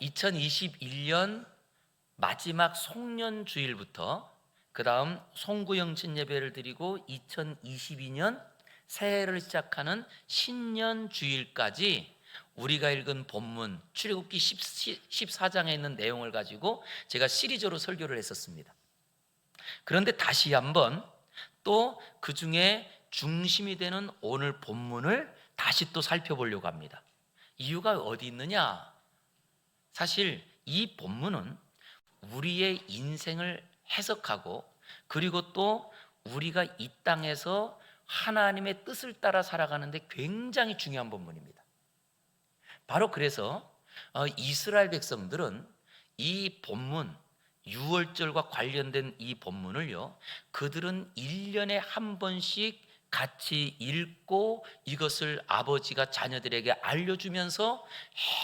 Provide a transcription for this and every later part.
2021년 마지막 송년주일부터 그 다음 송구영신 예배를 드리고 2022년 새해를 시작하는 신년주일까지 우리가 읽은 본문 출애굽기 14장에 있는 내용을 가지고 제가 시리즈로 설교를 했었습니다. 그런데 다시 한번 또 그 중에 중심이 되는 오늘 본문을 다시 또 살펴보려고 합니다. 이유가 어디 있느냐? 사실 이 본문은 우리의 인생을 해석하고 그리고 또 우리가 이 땅에서 하나님의 뜻을 따라 살아가는데 굉장히 중요한 본문입니다. 바로 그래서 이스라엘 백성들은 이 본문 유월절과 관련된 이 본문을요, 그들은 1년에 한 번씩 같이 읽고 이것을 아버지가 자녀들에게 알려주면서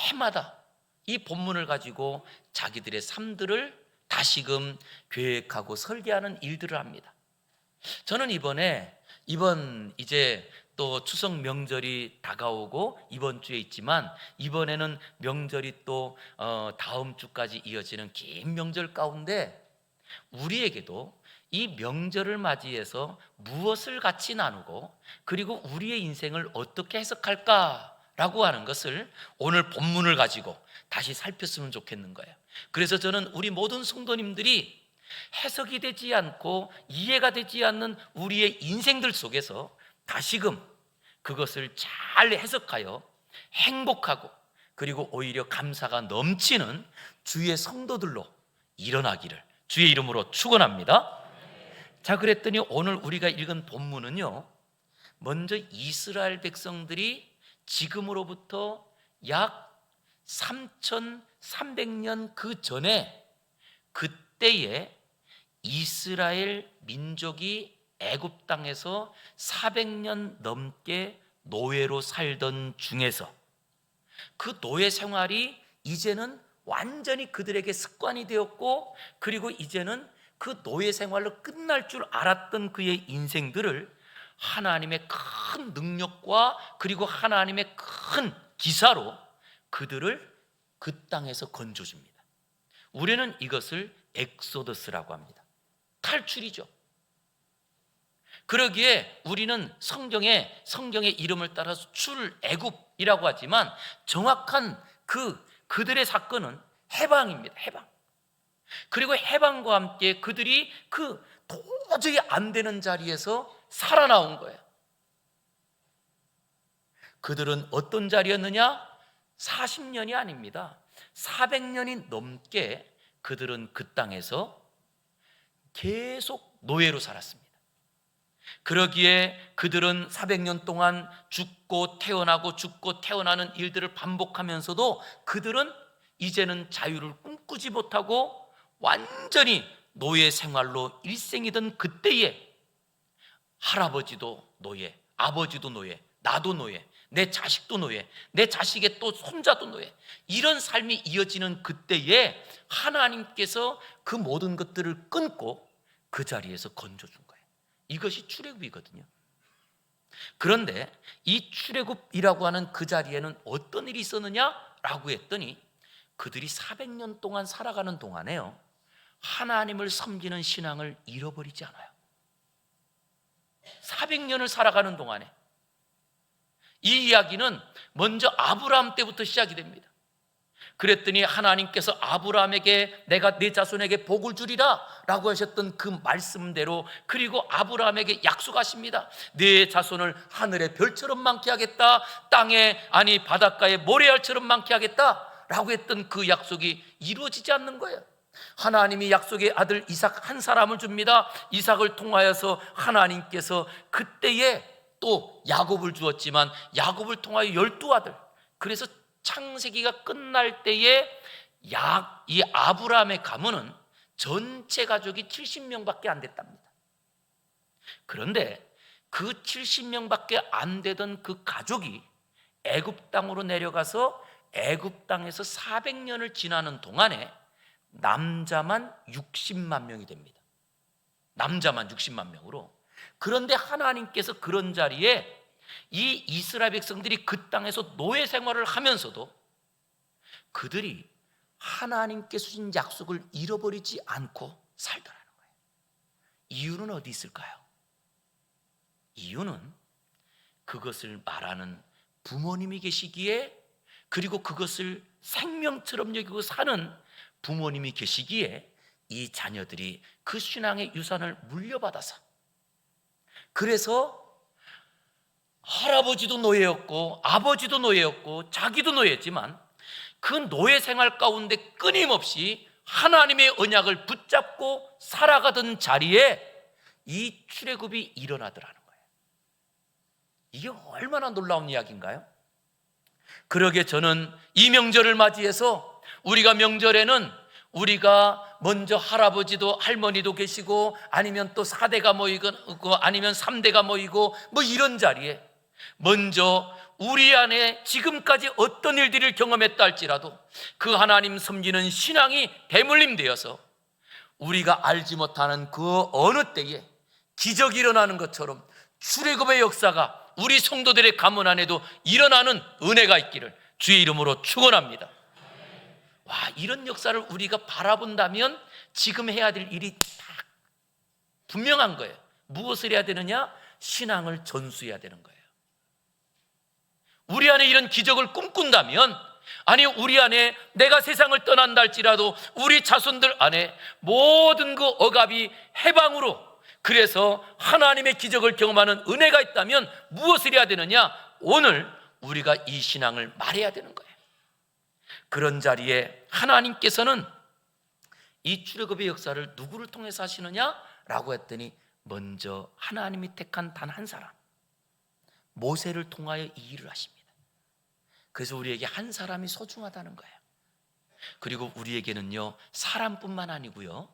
해마다 이 본문을 가지고 자기들의 삶들을 다시금 계획하고 설계하는 일들을 합니다. 저는 이번 이제 또 추석 명절이 다가오고 이번 주에 있지만 이번에는 명절이 또 다음 주까지 이어지는 긴 명절 가운데 우리에게도 이 명절을 맞이해서 무엇을 같이 나누고 그리고 우리의 인생을 어떻게 해석할까라고 하는 것을 오늘 본문을 가지고 다시 살폈으면 좋겠는 거예요. 그래서 저는 우리 모든 성도님들이 해석이 되지 않고 이해가 되지 않는 우리의 인생들 속에서 다시금 그것을 잘 해석하여 행복하고 그리고 오히려 감사가 넘치는 주의 성도들로 일어나기를 주의 이름으로 축원합니다. 자, 그랬더니 오늘 우리가 읽은 본문은요, 먼저 이스라엘 백성들이 지금으로부터 약 3300년 그 전에 그때에 이스라엘 민족이 애굽 땅에서 400년 넘게 노예로 살던 중에서 그 노예 생활이 이제는 완전히 그들에게 습관이 되었고 그리고 이제는 그 노예 생활로 끝날 줄 알았던 그의 인생들을 하나님의 큰 능력과 그리고 하나님의 큰 기사로 그들을 그 땅에서 건져줍니다. 우리는 이것을 엑소더스라고 합니다. 탈출이죠. 그러기에 우리는 성경의 이름을 따라서 출애굽이라고 하지만 정확한 그들의 사건은 해방입니다. 해방. 그리고 해방과 함께 그들이 그 도저히 안 되는 자리에서 살아나온 거예요. 그들은 어떤 자리였느냐? 40년이 아닙니다. 400년이 넘게 그들은 그 땅에서 계속 노예로 살았습니다. 그러기에 그들은 400년 동안 죽고 태어나고 죽고 태어나는 일들을 반복하면서도 그들은 이제는 자유를 꿈꾸지 못하고 완전히 노예 생활로 일생이던 그때에 할아버지도 노예, 아버지도 노예, 나도 노예, 내 자식도 노예, 내 자식의 또 손자도 노예, 이런 삶이 이어지는 그때에 하나님께서 그 모든 것들을 끊고 그 자리에서 건져준 거예요. 이것이 출애굽이거든요. 그런데 이 출애굽이라고 하는 그 자리에는 어떤 일이 있었느냐라고 했더니 그들이 400년 동안 살아가는 동안에요, 하나님을 섬기는 신앙을 잃어버리지 않아요. 400년을 살아가는 동안에 이 이야기는 먼저 아브라함 때부터 시작이 됩니다. 그랬더니 하나님께서 아브라함에게 내가 네 자손에게 복을 주리라 라고 하셨던 그 말씀대로 그리고 아브라함에게 약속하십니다. 네 자손을 하늘의 별처럼 많게 하겠다, 땅에 아니 바닷가에 모래알처럼 많게 하겠다 라고 했던 그 약속이 이루어지지 않는 거예요. 하나님이 약속의 아들 이삭 한 사람을 줍니다. 이삭을 통하여서 하나님께서 그때에 또 야곱을 주었지만 야곱을 통하여 12아들, 그래서 창세기가 끝날 때에 이 아브라함의 가문은 전체 가족이 70명밖에 안 됐답니다. 그런데 그 70명밖에 안 되던 그 가족이 애굽 땅으로 내려가서 애굽 땅에서 400년을 지나는 동안에 남자만 60만 명이 됩니다. 남자만 60만 명으로. 그런데 하나님께서 그런 자리에 이 이스라엘 백성들이 그 땅에서 노예 생활을 하면서도 그들이 하나님께 주신 약속을 잃어버리지 않고 살더라는 거예요. 이유는 어디 있을까요? 이유는 그것을 말하는 부모님이 계시기에, 그리고 그것을 생명처럼 여기고 사는 부모님이 계시기에 이 자녀들이 그 신앙의 유산을 물려받아서, 그래서 할아버지도 노예였고 아버지도 노예였고 자기도 노예였지만 그 노예 생활 가운데 끊임없이 하나님의 언약을 붙잡고 살아가던 자리에 이 출애굽이 일어나더라는 거예요. 이게 얼마나 놀라운 이야기인가요? 그러게 저는 이 명절을 맞이해서, 우리가 명절에는 우리가 먼저 할아버지도 할머니도 계시고 아니면 또 4대가 모이고 아니면 3대가 모이고 뭐 이런 자리에 먼저 우리 안에 지금까지 어떤 일들을 경험했다 할지라도 그 하나님 섬기는 신앙이 대물림되어서 우리가 알지 못하는 그 어느 때에 기적이 일어나는 것처럼 출애굽의 역사가 우리 성도들의 가문 안에도 일어나는 은혜가 있기를 주의 이름으로 축원합니다. 와, 이런 역사를 우리가 바라본다면 지금 해야 될 일이 딱 분명한 거예요. 무엇을 해야 되느냐? 신앙을 전수해야 되는 거예요. 우리 안에 이런 기적을 꿈꾼다면, 아니 우리 안에 내가 세상을 떠난다 할지라도 우리 자손들 안에 모든 그 억압이 해방으로, 그래서 하나님의 기적을 경험하는 은혜가 있다면 무엇을 해야 되느냐? 오늘 우리가 이 신앙을 말해야 되는 거예요. 그런 자리에 하나님께서는 이 출애굽의 역사를 누구를 통해서 하시느냐? 라고 했더니 먼저 하나님이 택한 단 한 사람, 모세를 통하여 이 일을 하십니다. 그래서 우리에게 한 사람이 소중하다는 거예요. 그리고 우리에게는요, 사람뿐만 아니고요,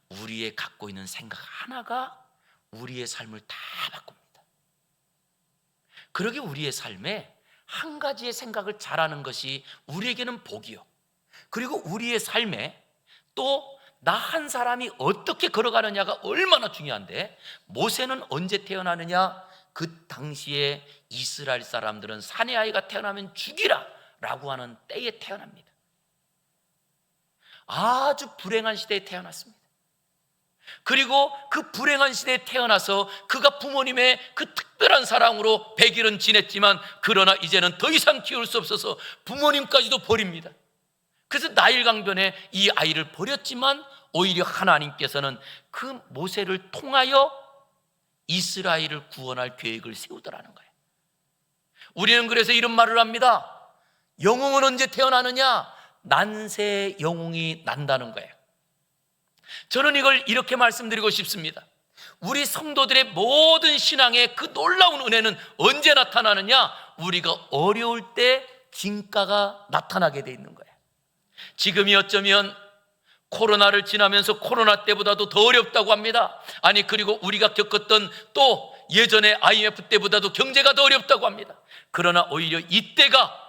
우리의 갖고 있는 생각 하나가 우리의 삶을 다 바꿉니다. 그러게 우리의 삶에 한 가지의 생각을 잘하는 것이 우리에게는 복이요, 그리고 우리의 삶에 또 나 한 사람이 어떻게 걸어가느냐가 얼마나 중요한데, 모세는 언제 태어나느냐? 그 당시에 이스라엘 사람들은 사내 아이가 태어나면 죽이라 라고 하는 때에 태어납니다. 아주 불행한 시대에 태어났습니다. 그리고 그 불행한 시대에 태어나서 그가 부모님의 그 특별한 사랑으로 100일은 지냈지만, 그러나 이제는 더 이상 키울 수 없어서 부모님까지도 버립니다. 그래서 나일강변에 이 아이를 버렸지만 오히려 하나님께서는 그 모세를 통하여 이스라엘을 구원할 계획을 세우더라는 거예요. 우리는 그래서 이런 말을 합니다. 영웅은 언제 태어나느냐? 난세 영웅이 난다는 거예요. 저는 이걸 이렇게 말씀드리고 싶습니다. 우리 성도들의 모든 신앙의 그 놀라운 은혜는 언제 나타나느냐? 우리가 어려울 때 진가가 나타나게 돼 있는 거예요. 지금이 어쩌면 코로나를 지나면서 코로나 때보다도 더 어렵다고 합니다. 아니, 그리고 우리가 겪었던 또 예전에 IMF 때보다도 경제가 더 어렵다고 합니다. 그러나 오히려 이때가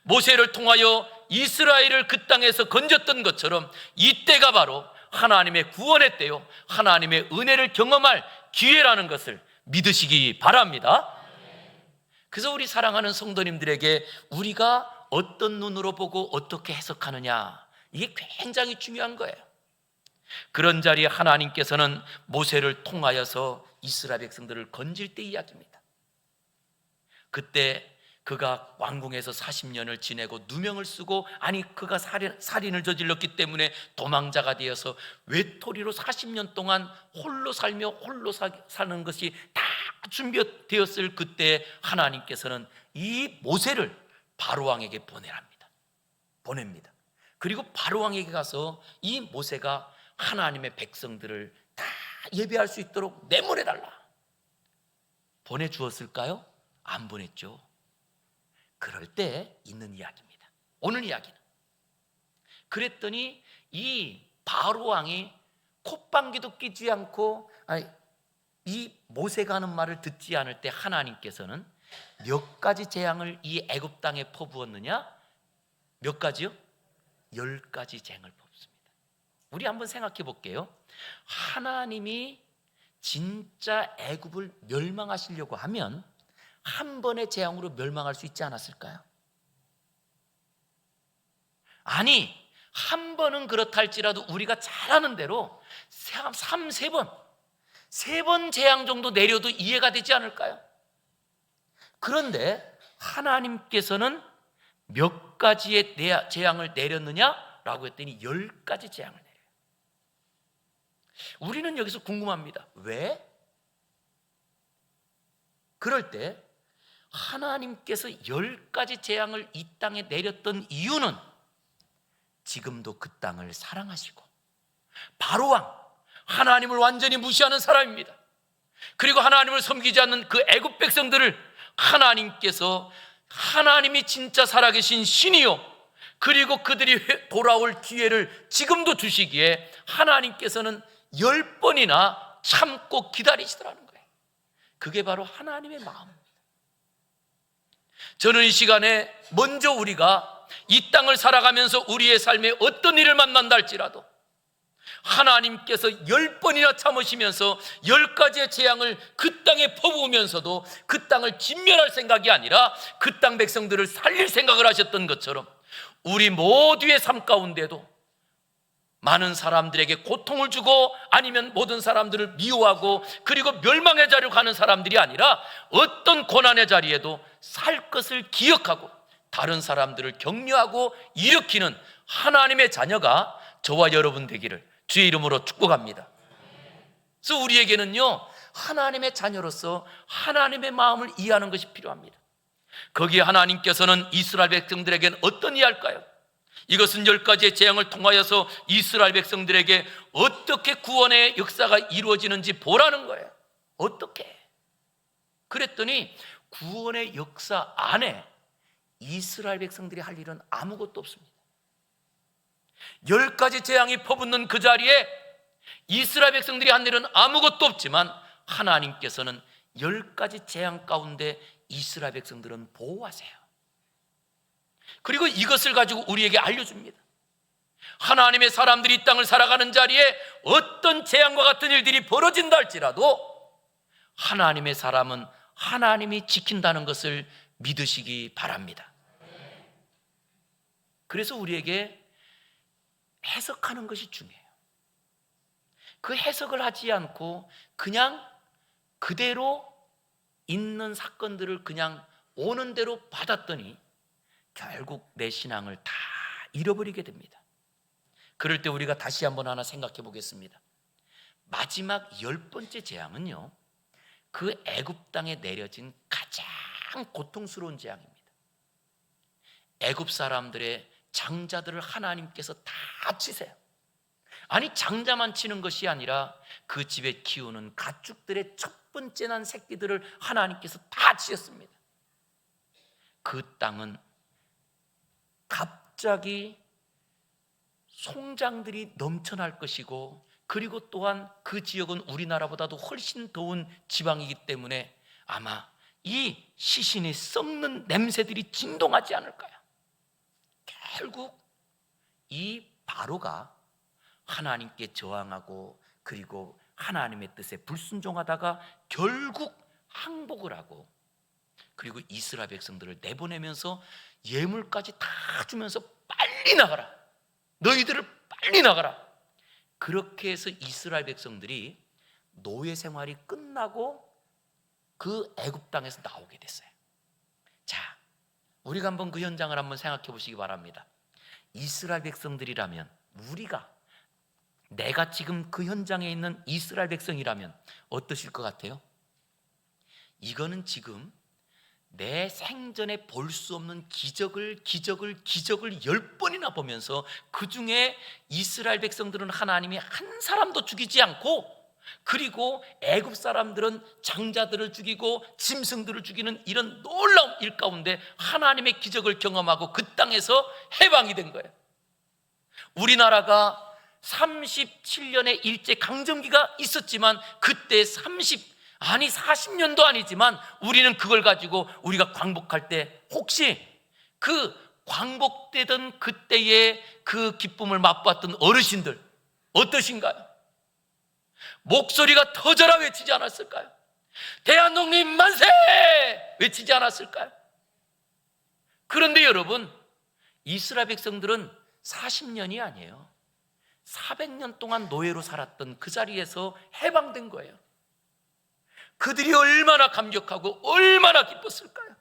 모세를 통하여 이스라엘을 그 땅에서 건졌던 것처럼 이때가 바로 하나님의 구원의 때요, 하나님의 은혜를 경험할 기회라는 것을 믿으시기 바랍니다. 그래서 우리 사랑하는 성도님들에게 우리가 어떤 눈으로 보고 어떻게 해석하느냐, 이게 굉장히 중요한 거예요. 그런 자리에 하나님께서는 모세를 통하여서 이스라엘 백성들을 건질 때 이야기입니다. 그때 그가 왕궁에서 40년을 지내고 누명을 쓰고, 아니 그가 살인을 저질렀기 때문에 도망자가 되어서 외톨이로 40년 동안 홀로 살며 홀로 사는 것이 다 준비되었을 그때 하나님께서는 이 모세를 바로왕에게 보냅니다. 그리고 바로왕에게 가서 이 모세가 하나님의 백성들을 다 예배할 수 있도록 내보내달라. 보내주었을까요? 안 보냈죠. 그럴 때 있는 이야기입니다. 오늘 이야기는. 그랬더니 이 바로왕이 콧방귀도 끼지 않고, 이 모세가 하는 말을 듣지 않을 때 하나님께서는 몇 가지 재앙을 이 애굽 땅에 퍼부었느냐? 몇 가지요? 10가지 재앙을 퍼붓습니다. 우리 한번 생각해 볼게요. 하나님이 진짜 애굽을 멸망하시려고 하면 한 번의 재앙으로 멸망할 수 있지 않았을까요? 아니, 한 번은 그렇다 할지라도 우리가 잘하는 대로 3, 4번 재앙 정도 내려도 이해가 되지 않을까요? 그런데 하나님께서는 몇 가지의 재앙을 내렸느냐라고 했더니 10가지 재앙을 내려요. 우리는 여기서 궁금합니다. 왜? 그럴 때 하나님께서 10가지 재앙을 이 땅에 내렸던 이유는 지금도 그 땅을 사랑하시고, 바로왕 하나님을 완전히 무시하는 사람입니다. 그리고 하나님을 섬기지 않는 그 애굽 백성들을 하나님께서 하나님이 진짜 살아계신 신이요, 그리고 그들이 돌아올 기회를 지금도 주시기에 하나님께서는 10번이나 참고 기다리시더라는 거예요. 그게 바로 하나님의 마음입니다. 저는 이 시간에 먼저 우리가 이 땅을 살아가면서 우리의 삶에 어떤 일을 만난다 할지라도 하나님께서 10번이나 참으시면서 10가지의 재앙을 그 땅에 퍼부으면서도 그 땅을 진멸할 생각이 아니라 그 땅 백성들을 살릴 생각을 하셨던 것처럼 우리 모두의 삶 가운데도 많은 사람들에게 고통을 주고 아니면 모든 사람들을 미워하고 그리고 멸망의 자리로 가는 사람들이 아니라 어떤 고난의 자리에도 살 것을 기억하고 다른 사람들을 격려하고 일으키는 하나님의 자녀가 저와 여러분 되기를 주의 이름으로 축복합니다. 그래서 우리에게는요, 하나님의 자녀로서 하나님의 마음을 이해하는 것이 필요합니다. 거기에 하나님께서는 이스라엘 백성들에게는 어떤 이해할까요? 이것은 10가지의 재앙을 통하여서 이스라엘 백성들에게 어떻게 구원의 역사가 이루어지는지 보라는 거예요. 어떻게? 그랬더니 구원의 역사 안에 이스라엘 백성들이 할 일은 아무것도 없습니다. 10가지 재앙이 퍼붓는 그 자리에 이스라엘 백성들이 한 일은 아무것도 없지만 하나님께서는 10가지 재앙 가운데 이스라엘 백성들은 보호하세요. 그리고 이것을 가지고 우리에게 알려줍니다. 하나님의 사람들이 이 땅을 살아가는 자리에 어떤 재앙과 같은 일들이 벌어진다 할지라도 하나님의 사람은 하나님이 지킨다는 것을 믿으시기 바랍니다. 그래서 우리에게 해석하는 것이 중요해요. 그 해석을 하지 않고 그냥 그대로 있는 사건들을 그냥 오는 대로 받았더니 결국 내 신앙을 다 잃어버리게 됩니다. 그럴 때 우리가 다시 한번 하나 생각해 보겠습니다. 마지막 10번째 재앙은요, 그 애굽 땅에 내려진 가장 고통스러운 재앙입니다. 애굽 사람들의 장자들을 하나님께서 다 치세요. 아니, 장자만 치는 것이 아니라 그 집에 키우는 가축들의 첫 번째 난 새끼들을 하나님께서 다 치셨습니다. 그 땅은 갑자기 송장들이 넘쳐날 것이고, 그리고 또한 그 지역은 우리나라보다도 훨씬 더운 지방이기 때문에 아마 이 시신이 썩는 냄새들이 진동하지 않을까요? 결국 이 바로가 하나님께 저항하고 그리고 하나님의 뜻에 불순종하다가 결국 항복을 하고, 그리고 이스라엘 백성들을 내보내면서 예물까지 다 주면서 빨리 나가라, 너희들을 빨리 나가라. 그렇게 해서 이스라엘 백성들이 노예 생활이 끝나고 그 애굽 땅에서 나오게 됐어요. 자, 우리가 한번 그 현장을 한번 생각해 보시기 바랍니다. 이스라엘 백성들이라면, 내가 지금 그 현장에 있는 이스라엘 백성이라면 어떠실 것 같아요? 이거는 지금 내 생전에 볼 수 없는 기적을 10번이나 보면서 그 중에 이스라엘 백성들은 하나님이 한 사람도 죽이지 않고, 그리고 애굽 사람들은 장자들을 죽이고 짐승들을 죽이는 이런 놀라운 일 가운데 하나님의 기적을 경험하고 그 땅에서 해방이 된 거예요. 우리나라가 37년의 일제강점기가 있었지만 그때 40년도 아니지만 우리는 그걸 가지고 우리가 광복할 때 혹시 그 광복되던 그때의 그 기쁨을 맛봤던 어르신들 어떠신가요? 목소리가 터져라 외치지 않았을까요? 대한독립 만세! 외치지 않았을까요? 그런데 여러분, 이스라엘 백성들은 40년이 아니에요. 400년 동안 노예로 살았던 그 자리에서 해방된 거예요. 그들이 얼마나 감격하고 얼마나 기뻤을까요?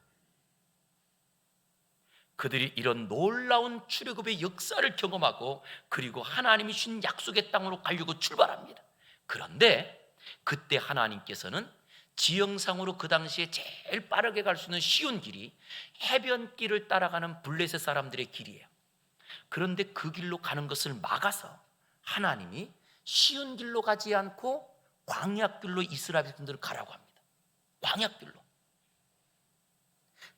그들이 이런 놀라운 출애굽의 역사를 경험하고 그리고 하나님이 주신 약속의 땅으로 가려고 출발합니다. 그런데 그때 하나님께서는 지형상으로 그 당시에 제일 빠르게 갈 수 있는 쉬운 길이 해변길을 따라가는 블레셋 사람들의 길이에요. 그런데 그 길로 가는 것을 막아서 하나님이 쉬운 길로 가지 않고 광야길로 이스라엘 백성들을 가라고 합니다. 광야길로.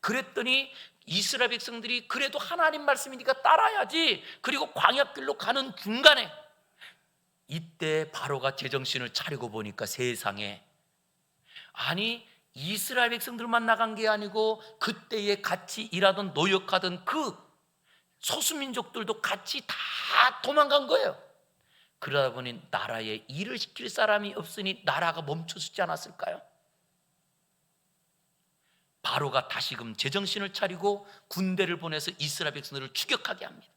그랬더니 이스라엘 백성들이 그래도 하나님 말씀이니까 따라야지. 그리고 광야길로 가는 중간에 이때 바로가 제정신을 차리고 보니까 세상에, 아니 이스라엘 백성들만 나간 게 아니고 그때에 같이 일하던 노역하던 그 소수민족들도 같이 다 도망간 거예요. 그러다 보니 나라에 일을 시킬 사람이 없으니 나라가 멈춰서지 않았을까요? 바로가 다시금 제정신을 차리고 군대를 보내서 이스라엘 백성들을 추격하게 합니다.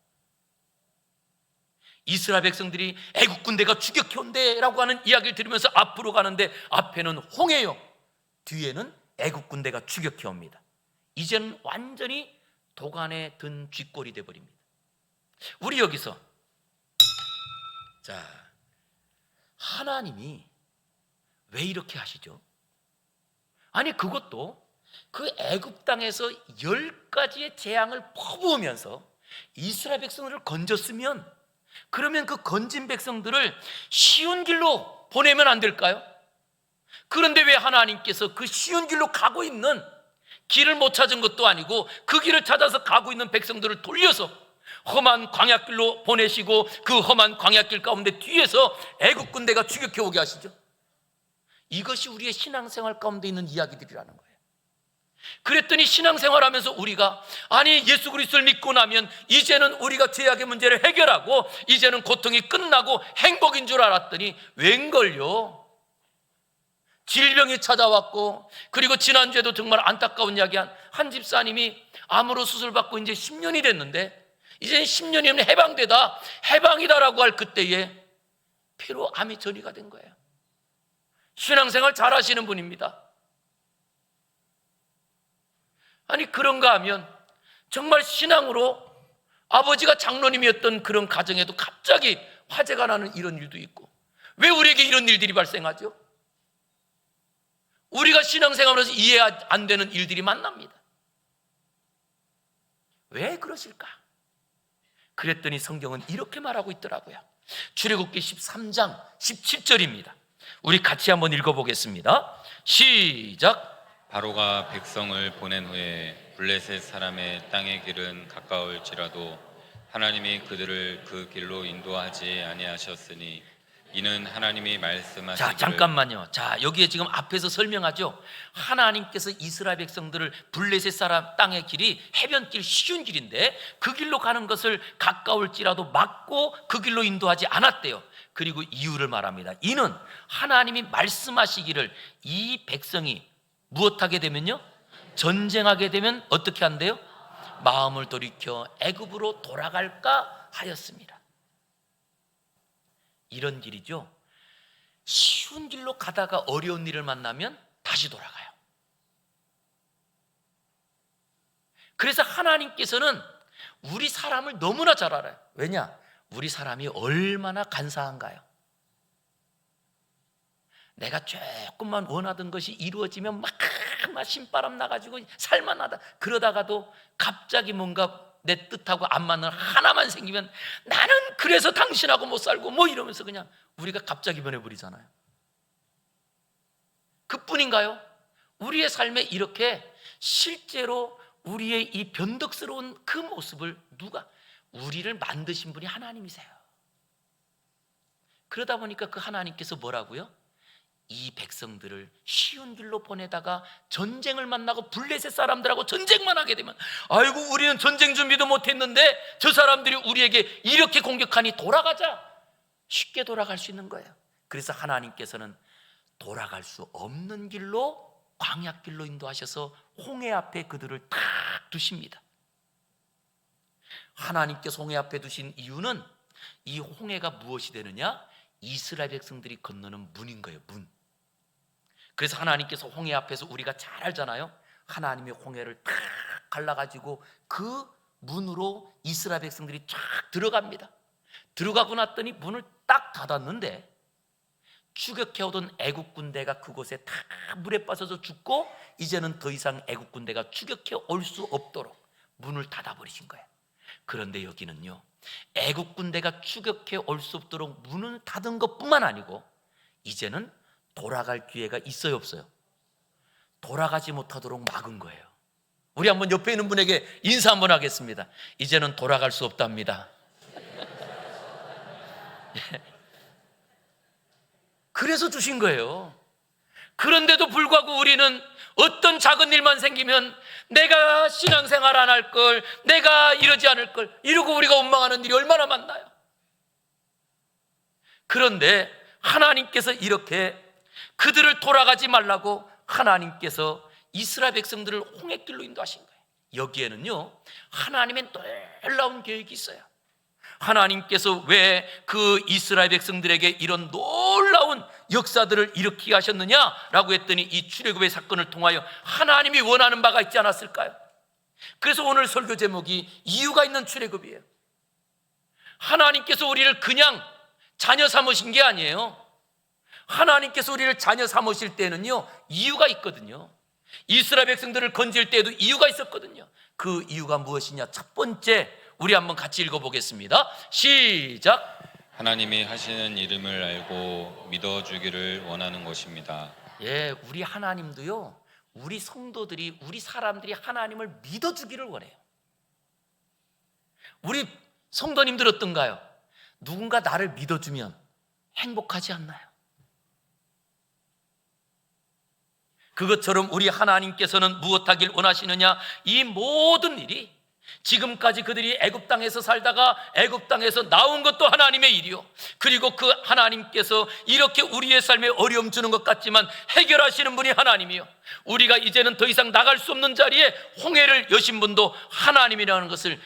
이스라엘 백성들이 애국 군대가 추격해온대라고 하는 이야기를 들으면서 앞으로 가는데 앞에는 홍해요, 뒤에는 애국 군대가 추격해옵니다. 이제는 완전히 도간에 든 쥐꼴이 돼버립니다. 우리 여기서 자, 하나님이 왜 이렇게 하시죠? 아니 그것도 그 애굽 땅에서 10가지의 재앙을 퍼부으면서 이스라엘 백성들을 건졌으면, 그러면 그 건진 백성들을 쉬운 길로 보내면 안 될까요? 그런데 왜 하나님께서 그 쉬운 길로 가고 있는, 길을 못 찾은 것도 아니고 그 길을 찾아서 가고 있는 백성들을 돌려서 험한 광야길로 보내시고 그 험한 광야길 가운데 뒤에서 애국 군대가 추격해 오게 하시죠? 이것이 우리의 신앙생활 가운데 있는 이야기들이라는 거예요. 그랬더니 신앙생활하면서 우리가 아니 예수 그리스도를 믿고 나면 이제는 우리가 죄악의 문제를 해결하고 이제는 고통이 끝나고 행복인 줄 알았더니 웬걸요? 질병이 찾아왔고, 그리고 지난주에도 정말 안타까운 이야기 한 집사님이 암으로 수술받고 이제 10년이 됐는데 이제 10년이면 해방되다, 해방이다라고 할 그때에 피로 암이 전이가 된 거예요. 신앙생활 잘 하시는 분입니다. 아니 그런가 하면 정말 신앙으로 아버지가 장로님이었던 그런 가정에도 갑자기 화재가 나는 이런 일도 있고, 왜 우리에게 이런 일들이 발생하죠? 우리가 신앙생활에서 이해 안 되는 일들이 만납니다. 왜 그러실까? 그랬더니 성경은 이렇게 말하고 있더라고요. 출애굽기 13장 17절입니다. 우리 같이 한번 읽어보겠습니다. 시작. 바로가 백성을 보낸 후에 블레셋 사람의 땅의 길은 가까울지라도 하나님이 그들을 그 길로 인도하지 아니하셨으니 이는 하나님이 말씀하시기를. 잠깐만요. 여기에 지금 앞에서 설명하죠. 하나님께서 이스라엘 백성들을 블레셋 사람 땅의 길이 해변길, 쉬운 길인데 그 길로 가는 것을 가까울지라도 막고 그 길로 인도하지 않았대요. 그리고 이유를 말합니다. 이는 하나님이 말씀하시기를 이 백성이 무엇하게 되면요, 전쟁하게 되면 어떻게 한대요? 마음을 돌이켜 애굽으로 돌아갈까 하였습니다. 이런 길이죠. 쉬운 길로 가다가 어려운 일을 만나면 다시 돌아가요. 그래서 하나님께서는 우리 사람을 너무나 잘 알아요. 왜냐? 우리 사람이 얼마나 간사한가요? 내가 조금만 원하던 것이 이루어지면 막 신바람 나가지고 살만하다, 그러다가도 갑자기 뭔가 내 뜻하고 안 맞는 하나만 생기면 나는 그래서 당신하고 못 살고 뭐 이러면서 그냥 우리가 갑자기 변해버리잖아요. 그뿐인가요? 우리의 삶에 이렇게 실제로 우리의 이 변덕스러운 그 모습을 누가, 우리를 만드신 분이 하나님이세요. 그러다 보니까 그 하나님께서 뭐라고요? 이 백성들을 쉬운 길로 보내다가 전쟁을 만나고 블레셋 사람들하고 전쟁만 하게 되면, 아이고 우리는 전쟁 준비도 못했는데 저 사람들이 우리에게 이렇게 공격하니 돌아가자, 쉽게 돌아갈 수 있는 거예요. 그래서 하나님께서는 돌아갈 수 없는 길로 광야길로 인도하셔서 홍해 앞에 그들을 탁 두십니다. 하나님께서 홍해 앞에 두신 이유는 이 홍해가 무엇이 되느냐? 이스라엘 백성들이 건너는 문인 거예요. 문. 그래서 하나님께서 홍해 앞에서 우리가 잘 알잖아요. 하나님이 홍해를 탁 갈라가지고 그 문으로 이스라엘 백성들이 쫙 들어갑니다. 들어가고 났더니 문을 딱 닫았는데 추격해오던 애국 군대가 그곳에 다 물에 빠져서 죽고 이제는 더 이상 애국 군대가 추격해 올 수 없도록 문을 닫아버리신 거예요. 그런데 여기는요, 애국 군대가 추격해 올 수 없도록 문을 닫은 것뿐만 아니고 이제는 돌아갈 기회가 있어요, 없어요? 돌아가지 못하도록 막은 거예요. 우리 한번 옆에 있는 분에게 인사 한번 하겠습니다. 이제는 돌아갈 수 없답니다. 그래서 주신 거예요. 그런데도 불구하고 우리는 어떤 작은 일만 생기면 내가 신앙생활 안 할 걸, 내가 이러지 않을 걸, 이러고 우리가 원망하는 일이 얼마나 많나요? 그런데 하나님께서 이렇게 그들을 돌아가지 말라고 하나님께서 이스라엘 백성들을 홍해길로 인도하신 거예요. 여기에는요, 하나님의 놀라운 계획이 있어요. 하나님께서 왜 그 이스라엘 백성들에게 이런 놀라운 역사들을 일으키게 하셨느냐라고 했더니 이 출애굽의 사건을 통하여 하나님이 원하는 바가 있지 않았을까요? 그래서 오늘 설교 제목이 이유가 있는 출애굽이에요. 하나님께서 우리를 그냥 자녀 삼으신 게 아니에요. 하나님께서 우리를 자녀 삼으실 때는요, 이유가 있거든요. 이스라엘 백성들을 건질 때에도 이유가 있었거든요. 그 이유가 무엇이냐? 첫 번째, 우리 한번 같이 읽어보겠습니다. 시작. 하나님이 하시는 이름을 알고 믿어주기를 원하는 것입니다. 예, 우리 하나님도요, 우리 성도들이, 우리 사람들이 하나님을 믿어주기를 원해요. 우리 성도님들 어떤가요? 누군가 나를 믿어주면 행복하지 않나요? 그것처럼 우리 하나님께서는 무엇하길 원하시느냐? 이 모든 일이 지금까지 그들이 애굽 땅에서 살다가 애굽 땅에서 나온 것도 하나님의 일이요, 그리고 그 하나님께서 이렇게 우리의 삶에 어려움 주는 것 같지만 해결하시는 분이 하나님이요, 우리가 이제는 더 이상 나갈 수 없는 자리에 홍해를 여신 분도 하나님이라는 것을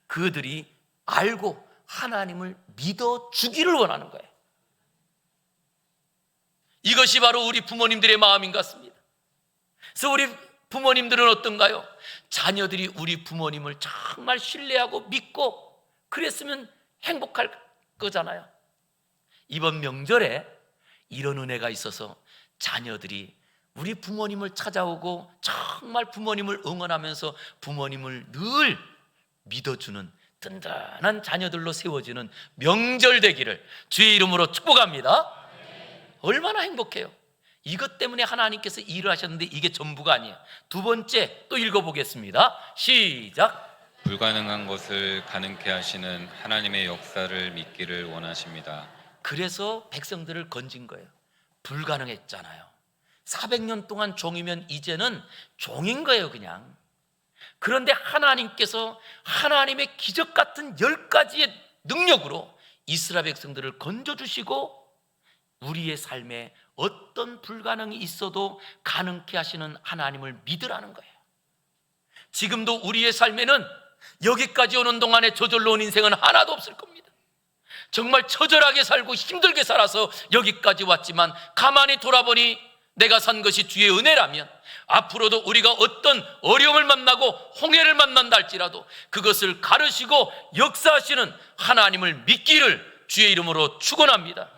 그들이 알고 하나님을 믿어주기를 원하는 거예요. 이것이 바로 우리 부모님들의 마음인 것 같습니다. 그래서 우리 부모님들은 어떤가요? 자녀들이 우리 부모님을 정말 신뢰하고 믿고 그랬으면 행복할 거잖아요. 이번 명절에 이런 은혜가 있어서 자녀들이 우리 부모님을 찾아오고 정말 부모님을 응원하면서 부모님을 늘 믿어주는 든든한 자녀들로 세워지는 명절 되기를 주의 이름으로 축복합니다. 얼마나 행복해요. 이것 때문에 하나님께서 일을 하셨는데 이게 전부가 아니에요. 두 번째 또 읽어보겠습니다. 시작. 불가능한 것을 가능케 하시는 하나님의 역사를 믿기를 원하십니다. 그래서 백성들을 건진 거예요. 불가능했잖아요. 400년 동안 종이면 이제는 종인 거예요, 그냥. 그런데 하나님께서 하나님의 기적 같은 10가지의 능력으로 이스라엘 백성들을 건져주시고 우리의 삶에 어떤 불가능이 있어도 가능케 하시는 하나님을 믿으라는 거예요. 지금도 우리의 삶에는 여기까지 오는 동안에 저절로 온 인생은 하나도 없을 겁니다. 정말 처절하게 살고 힘들게 살아서 여기까지 왔지만 가만히 돌아보니 내가 산 것이 주의 은혜라면 앞으로도 우리가 어떤 어려움을 만나고 홍해를 만난다 할지라도 그것을 가르시고 역사하시는 하나님을 믿기를 주의 이름으로 축원합니다.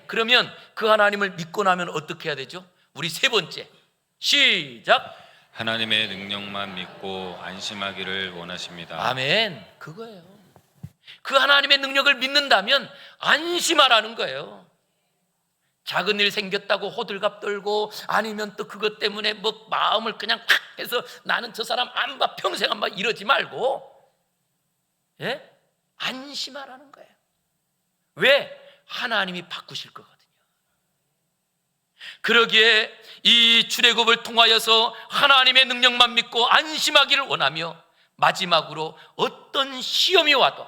그러면 그 하나님을 믿고 나면 어떻게 해야 되죠? 우리 세 번째, 시작. 하나님의 능력만 믿고 안심하기를 원하십니다. 아멘. 그거예요. 그 하나님의 능력을 믿는다면 안심하라는 거예요. 작은 일 생겼다고 호들갑 떨고 아니면 또 그것 때문에 뭐 마음을 그냥 팍 해서 나는 저 사람 안 봐, 평생 안 봐, 이러지 말고, 예? 안심하라는 거예요. 왜? 하나님이 바꾸실 거거든요. 그러기에 이 출애굽을 통하여서 하나님의 능력만 믿고 안심하기를 원하며 마지막으로 어떤 시험이 와도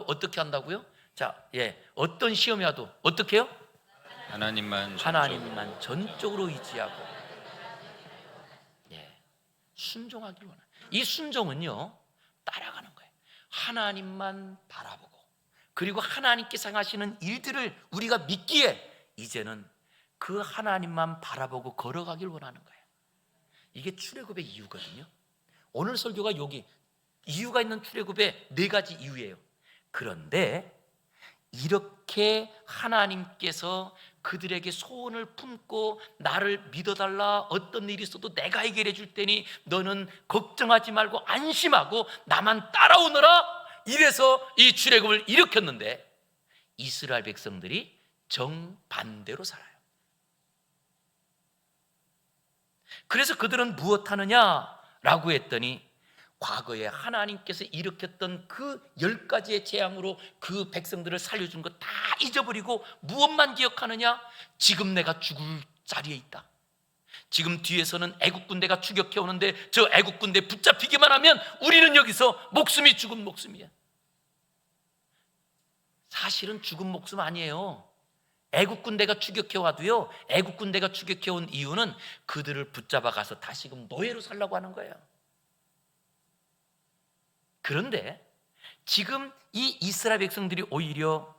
어떻게 한다고요? 자, 어떤 시험이 와도 어떻게 해요? 하나님만 전적으로 의지하고 순종하기를 원해요. 이 순종은요, 따라가는 거예요. 하나님만 바라보고 그리고 하나님께서 하시는 일들을 우리가 믿기에 이제는 그 하나님만 바라보고 걸어가길 원하는 거예요. 이게 출애굽의 이유거든요. 오늘 설교가 여기 이유가 있는 출애굽의 4가지 이유예요. 그런데 이렇게 하나님께서 그들에게 소원을 품고 나를 믿어달라, 어떤 일이 있어도 내가 해결해 줄 테니 너는 걱정하지 말고 안심하고 나만 따라오너라, 이래서 이 출애굽을 일으켰는데 이스라엘 백성들이 정반대로 살아요. 그래서 그들은 무엇하느냐라고 했더니 과거에 하나님께서 일으켰던 그 10가지의 재앙으로 그 백성들을 살려준 거 다 잊어버리고 무엇만 기억하느냐? 지금 내가 죽을 자리에 있다. 지금 뒤에서는 애국 군대가 추격해 오는데 저 애국 군대 붙잡히기만 하면 우리는 여기서 목숨이 죽은 목숨이야. 사실은 죽은 목숨 아니에요. 애국 군대가 추격해 와도요, 애국 군대가 추격해 온 이유는 그들을 붙잡아 가서 다시금 노예로 살라고 하는 거예요. 그런데 지금 이 이스라엘 백성들이 오히려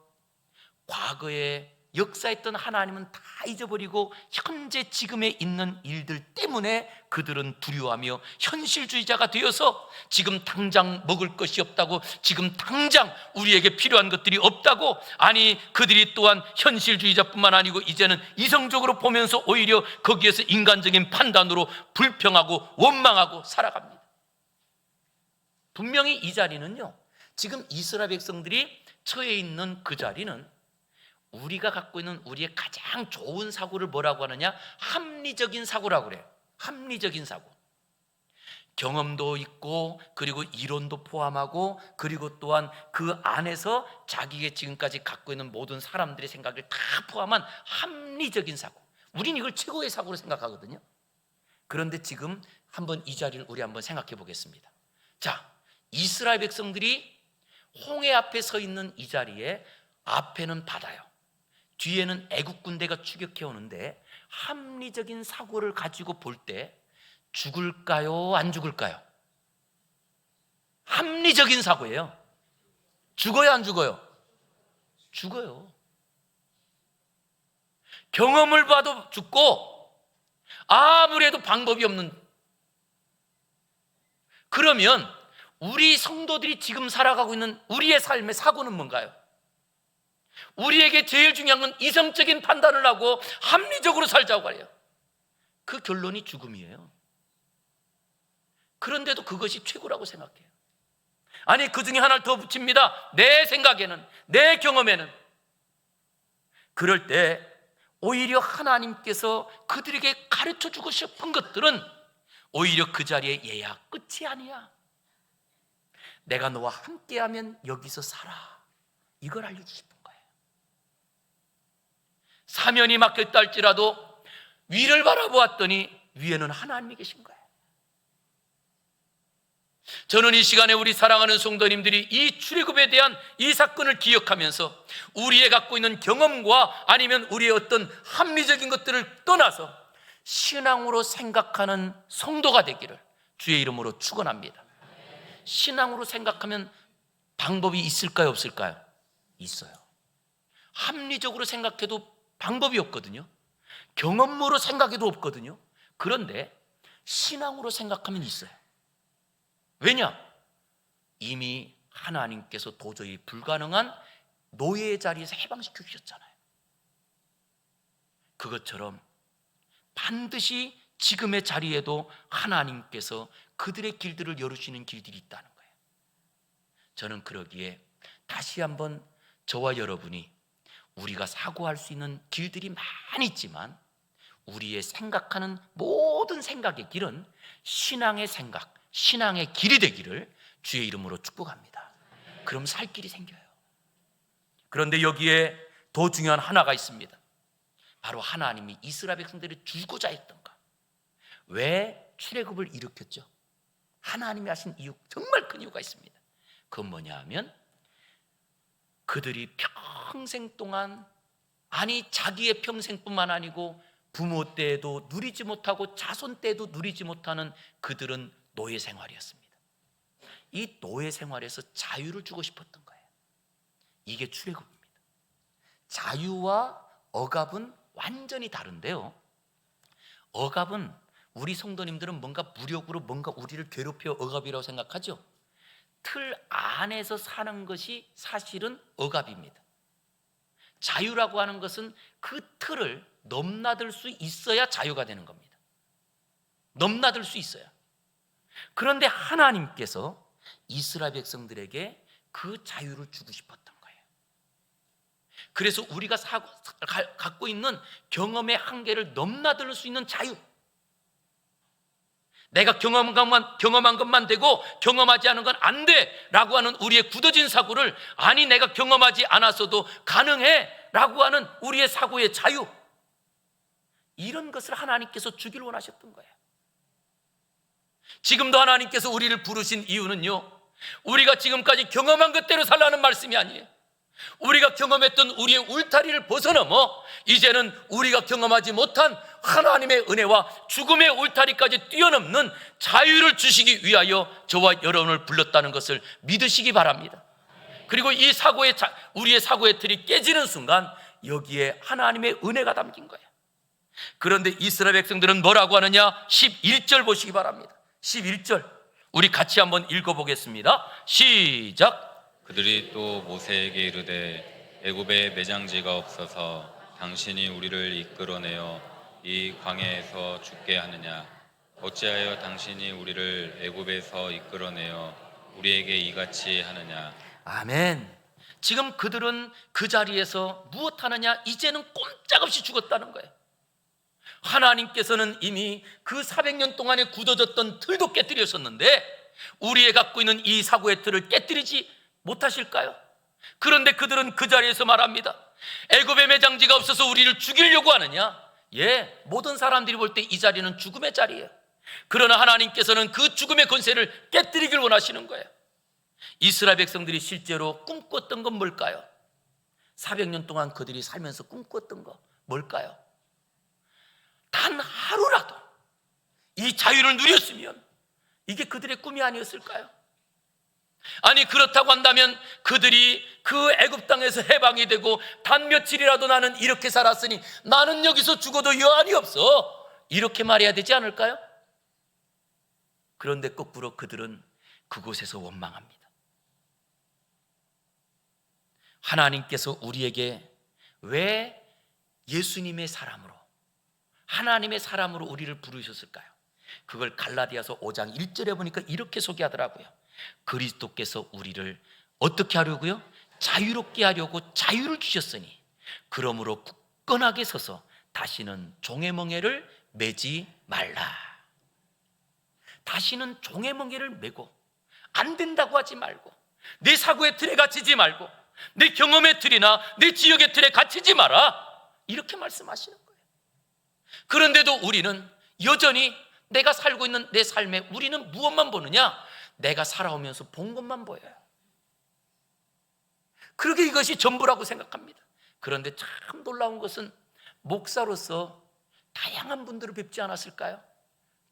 과거에 역사했던 하나님은 다 잊어버리고 현재 지금에 있는 일들 때문에 그들은 두려워하며 현실주의자가 되어서 지금 당장 먹을 것이 없다고, 지금 당장 우리에게 필요한 것들이 없다고, 아니 그들이 또한 현실주의자뿐만 아니고 이제는 이성적으로 보면서 오히려 거기에서 인간적인 판단으로 불평하고 원망하고 살아갑니다. 분명히 이 자리는요, 지금 이스라엘 백성들이 처해 있는 그 자리는 우리가 갖고 있는 우리의 가장 좋은 사고를 뭐라고 하느냐? 합리적인 사고라고 그래요. 합리적인 사고. 경험도 있고 그리고 이론도 포함하고 그리고 또한 그 안에서 자기가 지금까지 갖고 있는 모든 사람들의 생각을 다 포함한 합리적인 사고. 우린 이걸 최고의 사고로 생각하거든요. 그런데 지금 한번 이 자리를 우리 한번 생각해 보겠습니다. 자, 이스라엘 백성들이 홍해 앞에 서 있는 이 자리에 앞에는 바다요, 뒤에는 애국 군대가 추격해 오는데 합리적인 사고를 가지고 볼 때 죽을까요? 안 죽을까요? 합리적인 사고예요. 죽어요? 안 죽어요? 죽어요. 경험을 봐도 죽고 아무리 해도 방법이 없는. 그러면 우리 성도들이 지금 살아가고 있는 우리의 삶의 사고는 뭔가요? 우리에게 제일 중요한 건 이성적인 판단을 하고 합리적으로 살자고 해요. 그 결론이 죽음이에요. 그런데도 그것이 최고라고 생각해요. 아니 그 중에 하나를 더 붙입니다. 내 생각에는, 내 경험에는. 그럴 때 오히려 하나님께서 그들에게 가르쳐주고 싶은 것들은 오히려 그 자리에 얘야 끝이 아니야, 내가 너와 함께하면 여기서 살아, 이걸 알려주십니다. 사면이 막혔다 할지라도 위를 바라보았더니 위에는 하나님이 계신 거예요. 저는 이 시간에 우리 사랑하는 성도님들이 이 출애굽에 대한 이 사건을 기억하면서 우리의 갖고 있는 경험과 아니면 우리의 어떤 합리적인 것들을 떠나서 신앙으로 생각하는 성도가 되기를 주의 이름으로 축원합니다. 신앙으로 생각하면 방법이 있을까요? 없을까요? 있어요. 합리적으로 생각해도 방법이 없거든요. 경험으로 생각해도 없거든요. 그런데 신앙으로 생각하면 있어요. 왜냐? 이미 하나님께서 도저히 불가능한 노예의 자리에서 해방시켜 주셨잖아요. 그것처럼 반드시 지금의 자리에도 하나님께서 그들의 길들을 열어주시는 길들이 있다는 거예요. 저는 그러기에 다시 한번 저와 여러분이 우리가 사고할 수 있는 길들이 많이 있지만 우리의 생각하는 모든 생각의 길은 신앙의 생각, 신앙의 길이 되기를 주의 이름으로 축복합니다. 그럼 살 길이 생겨요. 그런데 여기에 더 중요한 하나가 있습니다. 바로 하나님이 이스라엘 백성들이 죽고자 했던가. 왜 출애굽을 일으켰죠? 하나님이 하신 이유, 정말 큰 이유가 있습니다. 그건 뭐냐 하면 그들이 평생 동안, 아니 자기의 평생뿐만 아니고 부모 때에도 누리지 못하고 자손 때에도 누리지 못하는 그들은 노예 생활이었습니다. 이 노예 생활에서 자유를 주고 싶었던 거예요. 이게 출애굽입니다. 자유와 억압은 완전히 다른데요, 억압은 우리 성도님들은 뭔가 무력으로 뭔가 우리를 괴롭혀 억압이라고 생각하죠. 틀 안에서 사는 것이 사실은 억압입니다. 자유라고 하는 것은 그 틀을 넘나들 수 있어야 자유가 되는 겁니다. 넘나들 수 있어야. 그런데 하나님께서 이스라엘 백성들에게 그 자유를 주고 싶었던 거예요. 그래서 우리가 갖고 있는 경험의 한계를 넘나들 수 있는 자유, 내가 경험한 것만 되고 경험하지 않은 건 안 돼 라고 하는 우리의 굳어진 사고를, 아니 내가 경험하지 않았어도 가능해 라고 하는 우리의 사고의 자유, 이런 것을 하나님께서 주기를 원하셨던 거예요. 지금도 하나님께서 우리를 부르신 이유는요, 우리가 지금까지 경험한 것대로 살라는 말씀이 아니에요. 우리가 경험했던 우리의 울타리를 벗어넘어 이제는 우리가 경험하지 못한 하나님의 은혜와 죽음의 울타리까지 뛰어넘는 자유를 주시기 위하여 저와 여러분을 불렀다는 것을 믿으시기 바랍니다. 그리고 이 우리의 사고의 틀이 깨지는 순간 여기에 하나님의 은혜가 담긴 거예요. 그런데 이스라엘 백성들은 뭐라고 하느냐? 11절 보시기 바랍니다. 11절 우리 같이 한번 읽어보겠습니다. 시작. 그들이 또 모세에게 이르되 애굽에 매장지가 없어서 당신이 우리를 이끌어내어 이 광야에서 죽게 하느냐? 어찌하여 당신이 우리를 애굽에서 이끌어내어 우리에게 이같이 하느냐? 아멘. 지금 그들은 그 자리에서 무엇하느냐? 이제는 꼼짝없이 죽었다는 거예요. 하나님께서는 이미 그 400년 동안에 굳어졌던 틀도 깨뜨렸었는데 우리의 갖고 있는 이 사고의 틀을 깨뜨리지 못하실까요? 그런데 그들은 그 자리에서 말합니다. 애굽의 매장지가 없어서 우리를 죽이려고 하느냐? 예, 모든 사람들이 볼 때 이 자리는 죽음의 자리예요. 그러나 하나님께서는 그 죽음의 권세를 깨뜨리길 원하시는 거예요. 이스라엘 백성들이 실제로 꿈꿨던 건 뭘까요? 400년 동안 그들이 살면서 꿈꿨던 거 뭘까요? 단 하루라도 이 자유를 누렸으면 이게 그들의 꿈이 아니었을까요? 아니 그렇다고 한다면 그들이 그 애굽 땅에서 해방이 되고 단 며칠이라도 나는 이렇게 살았으니 나는 여기서 죽어도 여한이 없어, 이렇게 말해야 되지 않을까요? 그런데 거꾸로 그들은 그곳에서 원망합니다. 하나님께서 우리에게 왜 예수님의 사람으로, 하나님의 사람으로 우리를 부르셨을까요? 그걸 갈라디아서 5장 1절에 보니까 이렇게 소개하더라고요. 그리스도께서 우리를 어떻게 하려고요? 자유롭게 하려고 자유를 주셨으니 그러므로 굳건하게 서서 다시는 종의 멍에를 매지 말라. 다시는 종의 멍에를 메고 안 된다고 하지 말고, 내 사고의 틀에 갇히지 말고, 내 경험의 틀이나 내 지역의 틀에 갇히지 마라, 이렇게 말씀하시는 거예요. 그런데도 우리는 여전히 내가 살고 있는 내 삶에 우리는 무엇만 보느냐? 내가 살아오면서 본 것만 보여요. 그러게 이것이 전부라고 생각합니다. 그런데 참 놀라운 것은 목사로서 다양한 분들을 뵙지 않았을까요?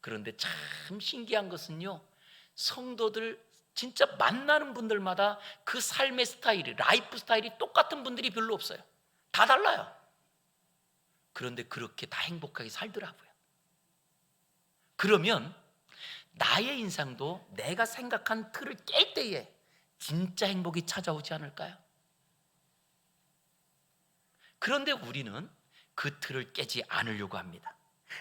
그런데 참 신기한 것은요, 성도들 진짜 만나는 분들마다 그 삶의 스타일이, 라이프 스타일이 똑같은 분들이 별로 없어요. 다 달라요. 그런데 그렇게 다 행복하게 살더라고요. 그러면 나의 인생도 내가 생각한 틀을 깰 때에 진짜 행복이 찾아오지 않을까요? 그런데 우리는 그 틀을 깨지 않으려고 합니다.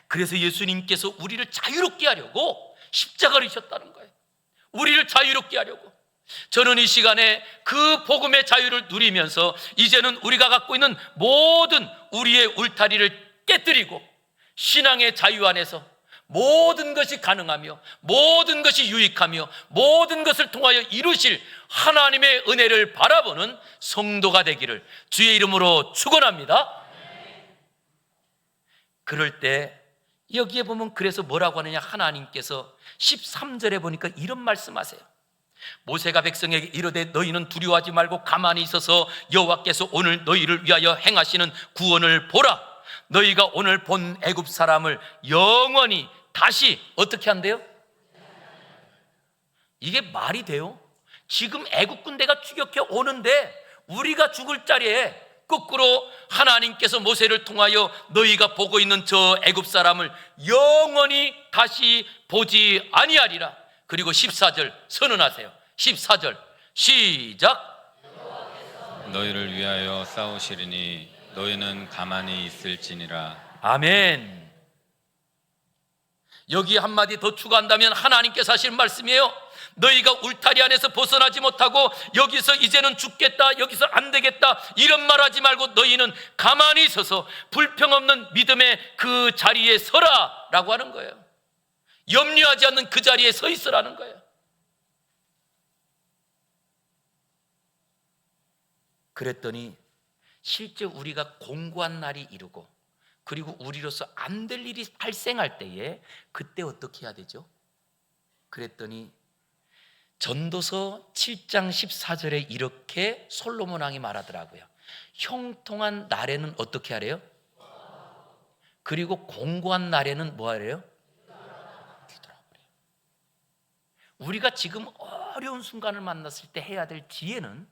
그래서 예수님께서 우리를 자유롭게 하려고 십자가를 지셨다는 거예요. 우리를 자유롭게 하려고. 저는 이 시간에 그 복음의 자유를 누리면서 이제는 우리가 갖고 있는 모든 우리의 울타리를 깨뜨리고 신앙의 자유 안에서 모든 것이 가능하며 모든 것이 유익하며 모든 것을 통하여 이루실 하나님의 은혜를 바라보는 성도가 되기를 주의 이름으로 축원합니다. 그럴 때 여기에 보면 그래서 뭐라고 하느냐, 하나님께서 13절에 보니까 이런 말씀하세요. 모세가 백성에게 이르되 너희는 두려워하지 말고 가만히 있어서 여호와께서 오늘 너희를 위하여 행하시는 구원을 보라. 너희가 오늘 본 애굽 사람을 영원히 다시 어떻게 한대요? 이게 말이 돼요? 지금 애국 군대가 추격해 오는데 우리가 죽을 자리에 거꾸로 하나님께서 모세를 통하여 너희가 보고 있는 저 애굽 사람을 영원히 다시 보지 아니하리라. 그리고 14절 선언하세요. 14절 시작. 너희를 위하여 싸우시리니 너희는 가만히 있을지니라. 아멘. 여기 한마디 더 추가한다면 하나님께서 하신 말씀이에요. 너희가 울타리 안에서 벗어나지 못하고 여기서 이제는 죽겠다, 여기서 안 되겠다 이런 말하지 말고 너희는 가만히 있어서 불평 없는 믿음의 그 자리에 서라 라고 하는 거예요. 염려하지 않는 그 자리에 서 있으라는 거예요. 그랬더니 실제 우리가 공고한 날이 이르고 그리고 우리로서 안 될 일이 발생할 때에 그때 어떻게 해야 되죠? 그랬더니 전도서 7장 14절에 이렇게 솔로몬 왕이 말하더라고요. 형통한 날에는 어떻게 하래요? 그리고 공고한 날에는 뭐 하래요? 뒤돌아보래요. 우리가 지금 어려운 순간을 만났을 때 해야 될 지혜는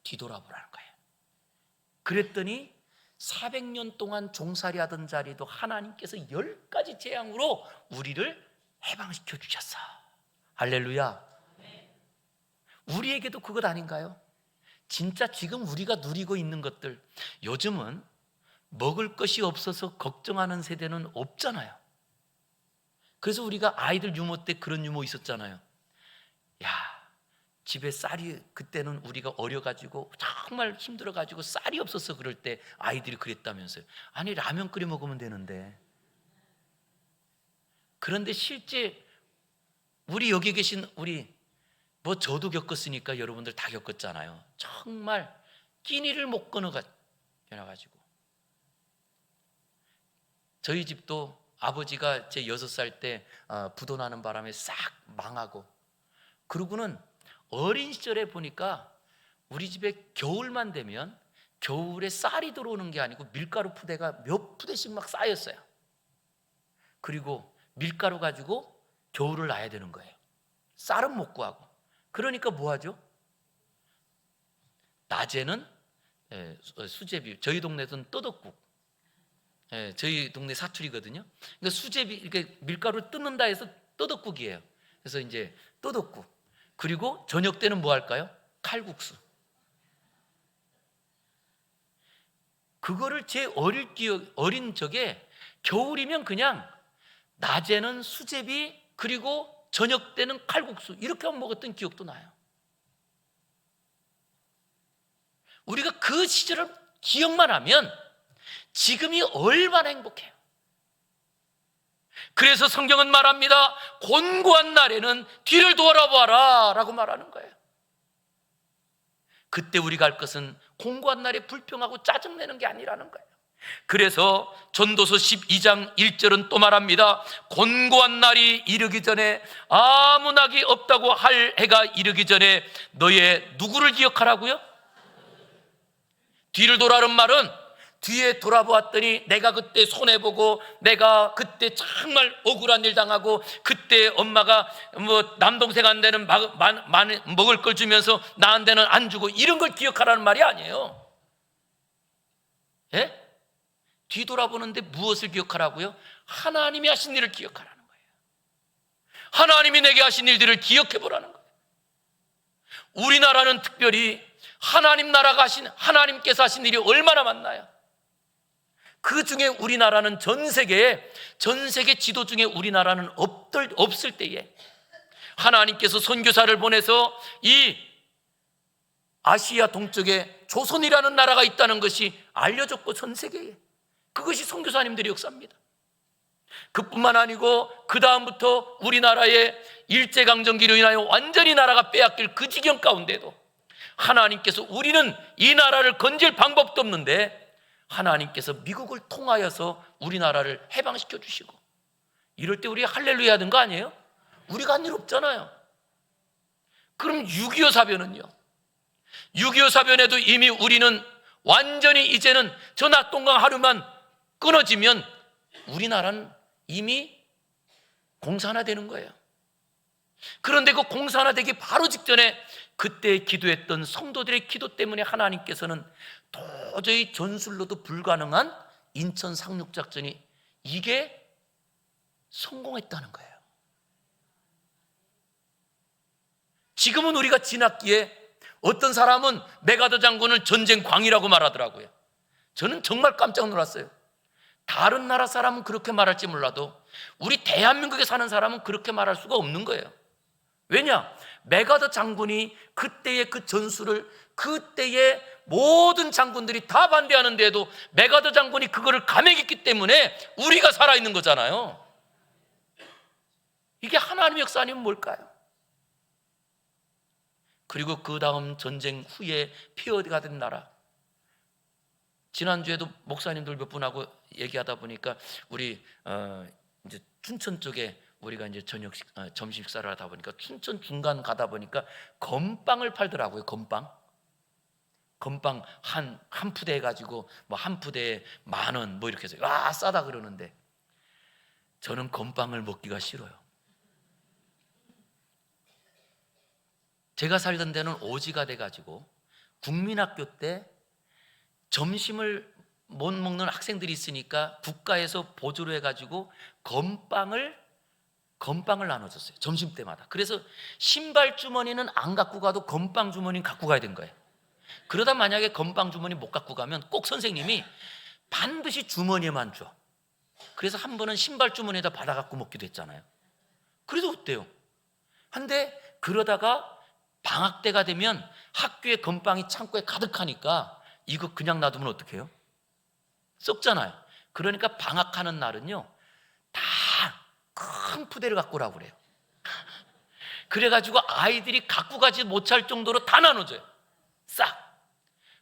뒤돌아보라는 거예요. 그랬더니 400년 동안 종살이 하던 자리도 하나님께서 10가지 재앙으로 우리를 해방시켜 주셨어. 할렐루야. 우리에게도 그것 아닌가요? 진짜 지금 우리가 누리고 있는 것들, 요즘은 먹을 것이 없어서 걱정하는 세대는 없잖아요. 그래서 우리가 아이들 유모 때 그런 유모 있었잖아요. 야, 집에 쌀이, 그때는 우리가 어려가지고 정말 힘들어가지고 쌀이 없어서 그럴 때 아이들이 그랬다면서요. 아니 라면 끓여 먹으면 되는데. 그런데 실제 우리 여기 계신 우리 뭐 저도 겪었으니까 여러분들 다 겪었잖아요. 정말 끼니를 못 끊어가지고 저희 집도 아버지가 제 6살 때 부도나는 바람에 싹 망하고, 그러고는 어린 시절에 보니까 우리 집에 겨울만 되면 겨울에 쌀이 들어오는 게 아니고 밀가루 푸대가 몇 푸대씩 막 쌓였어요. 그리고 밀가루 가지고 겨울을 나야 되는 거예요. 쌀은 못 구하고. 그러니까 뭐 하죠? 낮에는 수제비, 저희 동네에서는 떠덕국, 저희 동네 사투리거든요. 그러니까 수제비, 이렇게 밀가루 뜯는다 해서 떠덕국이에요. 그래서 이제 떠덕국. 그리고 저녁 때는 뭐 할까요? 칼국수. 그거를 제 어린 적에 겨울이면 그냥 낮에는 수제비, 그리고 저녁 때는 칼국수, 이렇게 먹었던 기억도 나요. 우리가 그 시절을 기억만 하면 지금이 얼마나 행복해요. 그래서 성경은 말합니다. 곤고한 날에는 뒤를 돌아보아라 라고 말하는 거예요. 그때 우리가 할 것은 공고한 날에 불평하고 짜증내는 게 아니라는 거예요. 그래서 전도서 12장 1절은 또 말합니다. 곤고한 날이 이르기 전에, 아무 낙이 없다고 할 해가 이르기 전에 너의 누구를 기억하라고요? 뒤를 돌아는 말은 뒤에 돌아보았더니 내가 그때 손해보고 내가 그때 정말 억울한 일 당하고 그때 엄마가 뭐 남동생한테는 먹을 걸 주면서 나한테는 안 주고 이런 걸 기억하라는 말이 아니에요. 예? 뒤돌아보는데 무엇을 기억하라고요? 하나님이 하신 일을 기억하라는 거예요. 하나님이 내게 하신 일들을 기억해 보라는 거예요. 우리나라는 특별히 하나님 나라가 하나님께서 하신 일이 얼마나 많나요? 그 중에 우리나라는 전 세계 지도 중에 우리나라는 없을 때에 하나님께서 선교사를 보내서 이 아시아 동쪽에 조선이라는 나라가 있다는 것이 알려졌고, 전 세계에 그것이 선교사님들의 역사입니다. 그뿐만 아니고 그 다음부터 우리나라의 일제강점기로 인하여 완전히 나라가 빼앗길 그 지경 가운데도 하나님께서, 우리는 이 나라를 건질 방법도 없는데 하나님께서 미국을 통하여서 우리나라를 해방시켜 주시고, 이럴 때 우리가 할렐루야 하는 거 아니에요? 우리가 한 일 없잖아요. 그럼 6.25 사변은요? 6.25 사변에도 이미 우리는 완전히 이제는 저 낙동강 하루만 끊어지면 우리나라는 이미 공산화되는 거예요. 그런데 그 공사 하나 되기 바로 직전에 그때 기도했던 성도들의 기도 때문에 하나님께서는 도저히 전술로도 불가능한 인천 상륙작전이 이게 성공했다는 거예요. 지금은 우리가 지났기에 어떤 사람은 메가더 장군을 전쟁 광이라고 말하더라고요. 저는 정말 깜짝 놀랐어요. 다른 나라 사람은 그렇게 말할지 몰라도 우리 대한민국에 사는 사람은 그렇게 말할 수가 없는 거예요. 왜냐? 메가더 장군이 그때의 그 전술을 그때의 모든 장군들이 다 반대하는데도 메가더 장군이 그거를 감행했기 때문에 우리가 살아있는 거잖아요. 이게 하나님의 역사 아니면 뭘까요? 그리고 그 다음 전쟁 후에 폐허가 된 나라, 지난주에도 목사님들 몇 분하고 얘기하다 보니까 우리 이제 춘천 쪽에 우리가 이제 점심 식사를 하다 보니까 춘천 중간 가다 보니까 건빵을 팔더라고요. 건빵 한 푸대 해가지고 뭐 한 푸대에 10,000원 뭐 이렇게 해서 싸다 그러는데 저는 건빵을 먹기가 싫어요. 제가 살던 데는 오지가 돼가지고 국민학교 때 점심을 못 먹는 학생들이 있으니까 국가에서 보조를 해가지고 건빵을 나눠줬어요. 점심 때마다. 그래서 신발 주머니는 안 갖고 가도 건빵 주머니는 갖고 가야 된 거예요. 그러다 만약에 건빵 주머니 못 갖고 가면 꼭 선생님이 반드시 주머니에만 줘. 그래서 한 번은 신발 주머니에다 받아 갖고 먹기도 했잖아요. 그래도 어때요? 한데 그러다가 방학 때가 되면 학교에 건빵이 창고에 가득하니까 이거 그냥 놔두면 어떡해요? 썩잖아요. 그러니까 방학하는 날은요 다 큰 푸대를 갖고 오라고 그래요. 그래가지고 아이들이 갖고 가지 못할 정도로 다 나눠줘요. 싹.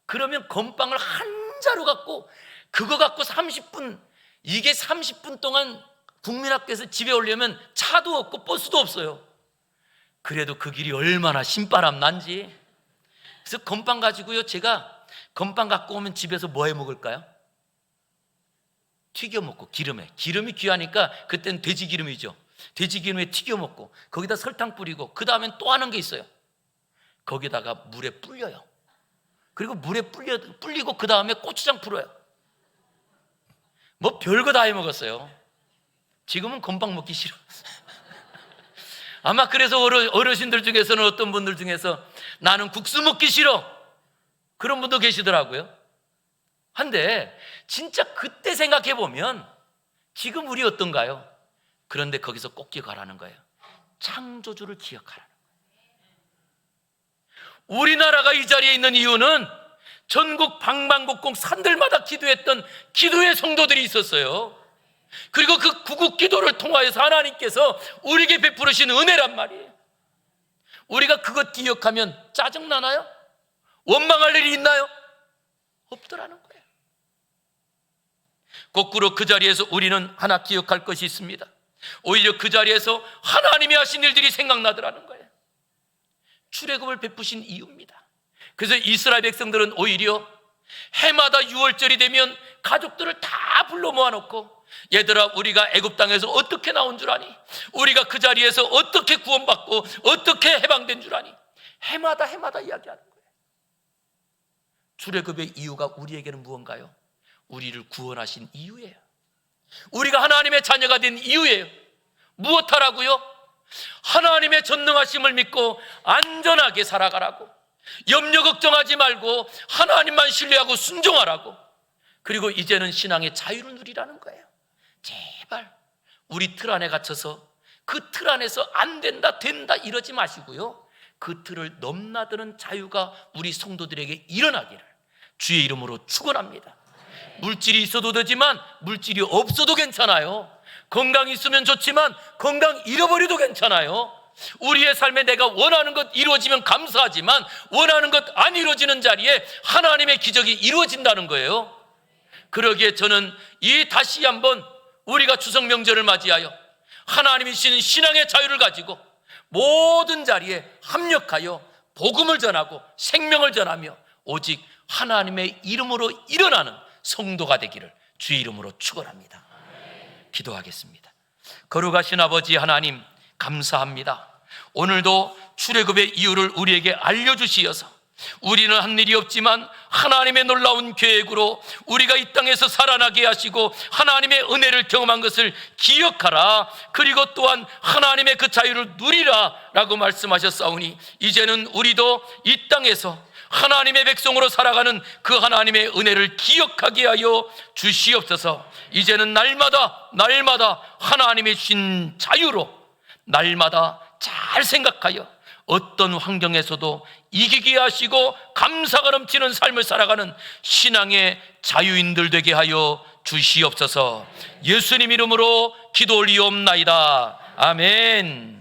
그러면 건빵을 한 자루 갖고 그거 갖고 30분, 이게 30분 동안 국민학교에서 집에 오려면 차도 없고 버스도 없어요. 그래도 그 길이 얼마나 신바람 난지. 그래서 건빵 가지고요, 제가 건빵 갖고 오면 집에서 뭐 해 먹을까요? 튀겨 먹고 기름이 귀하니까 그때는 돼지 기름이죠. 돼지 기름에 튀겨 먹고 거기다 설탕 뿌리고 그 다음엔 또 하는 게 있어요. 거기다가 물에 불려요. 그리고 물에 불리고 그 다음에 고추장 풀어요. 뭐 별거 다 해 먹었어요. 지금은 건빵 먹기 싫어. 아마 그래서 어르신들 중에서는 어떤 분들 중에서 나는 국수 먹기 싫어 그런 분도 계시더라고요. 한데 진짜 그때 생각해 보면 지금 우리 어떤가요? 그런데 거기서 꼭 기억하라는 거예요. 창조주를 기억하라는 거예요. 우리나라가 이 자리에 있는 이유는 전국 방방곡곡 산들마다 기도했던 기도의 성도들이 있었어요. 그리고 그 구국 기도를 통하여서 하나님께서 우리에게 베푸르신 은혜란 말이에요. 우리가 그것 기억하면 짜증나나요? 원망할 일이 있나요? 없더라는 거예요. 거꾸로 그 자리에서 우리는 하나 기억할 것이 있습니다. 오히려 그 자리에서 하나님이 하신 일들이 생각나더라는 거예요. 출애굽을 베푸신 이유입니다. 그래서 이스라엘 백성들은 오히려 해마다 6월절이 되면 가족들을 다 불러 모아놓고 얘들아 우리가 애굽 땅에서 어떻게 나온 줄 아니? 우리가 그 자리에서 어떻게 구원받고 어떻게 해방된 줄 아니? 해마다 이야기하는 거예요. 출애굽의 이유가 우리에게는 무언가요? 우리를 구원하신 이유예요. 우리가 하나님의 자녀가 된 이유예요. 무엇하라고요? 하나님의 전능하심을 믿고 안전하게 살아가라고, 염려 걱정하지 말고 하나님만 신뢰하고 순종하라고, 그리고 이제는 신앙의 자유를 누리라는 거예요. 제발 우리 틀 안에 갇혀서 그 틀 안에서 안 된다 된다 이러지 마시고요, 그 틀을 넘나드는 자유가 우리 성도들에게 일어나기를 주의 이름으로 축원합니다. 물질이 있어도 되지만 물질이 없어도 괜찮아요. 건강이 있으면 좋지만 건강 잃어버려도 괜찮아요. 우리의 삶에 내가 원하는 것 이루어지면 감사하지만 원하는 것 안 이루어지는 자리에 하나님의 기적이 이루어진다는 거예요. 그러기에 저는 이 다시 한번 우리가 추석 명절을 맞이하여 하나님이 주시는 신앙의 자유를 가지고 모든 자리에 합력하여 복음을 전하고 생명을 전하며 오직 하나님의 이름으로 일어나는 성도가 되기를 주의 이름으로 축원합니다. 기도하겠습니다. 거룩하신 아버지 하나님, 감사합니다. 오늘도 출애굽의 이유를 우리에게 알려주시어서 우리는 한 일이 없지만 하나님의 놀라운 계획으로 우리가 이 땅에서 살아나게 하시고 하나님의 은혜를 경험한 것을 기억하라. 그리고 또한 하나님의 그 자유를 누리라 라고 말씀하셨사오니 이제는 우리도 이 땅에서 하나님의 백성으로 살아가는 그 하나님의 은혜를 기억하게 하여 주시옵소서. 이제는 날마다 하나님의 주신 자유로 날마다 잘 생각하여 어떤 환경에서도 이기게 하시고 감사가 넘치는 삶을 살아가는 신앙의 자유인들 되게 하여 주시옵소서. 예수님 이름으로 기도 올리옵나이다. 아멘.